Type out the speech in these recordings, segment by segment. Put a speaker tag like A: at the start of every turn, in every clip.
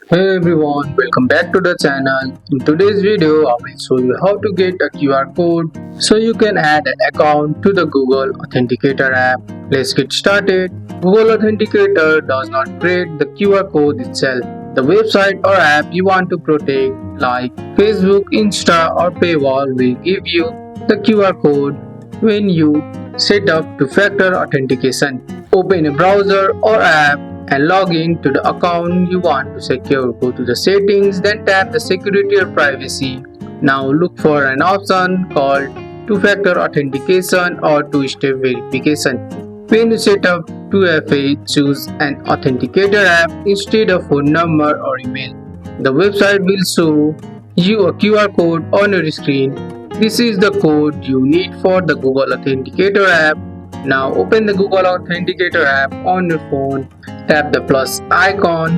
A: Hey everyone, welcome back to the channel. In today's video, I will show you how to get a QR code so you can add an account to the Google Authenticator app. Let's get started. Google Authenticator does not create the QR code itself. The website or app you want to protect, like Facebook, Insta, or Paywall, will give you the QR code when you set up two-factor authentication. Open a browser or app and log in to the account you want to secure. Go to the settings, then tap the security or privacy. Now look for an option called two-factor authentication or two-step verification. When you set up 2FA, choose an authenticator app instead of phone number or email. The website will show you a QR code on your screen. This is the code you need for the Google Authenticator app. Now open the Google Authenticator app on your phone. Tap the plus icon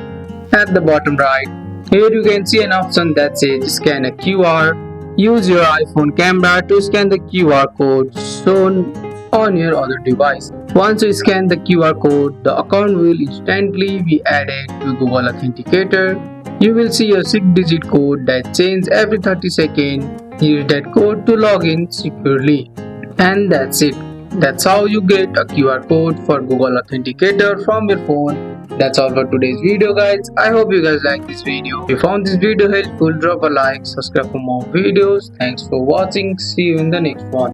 A: at the bottom right. Here you can see an option that says scan a QR. Use your iPhone camera to scan the QR code shown on your other device. Once you scan the QR code, the account will instantly be added to Google Authenticator. You will see a 6-digit code that changes every 30 seconds. Use that code to log in securely. And that's it. That's how you get a QR code for Google Authenticator from your phone. That's all for today's video, guys. I hope you guys like this video. If you found this video helpful, drop a like, subscribe for more videos. Thanks for watching. See you in the next one.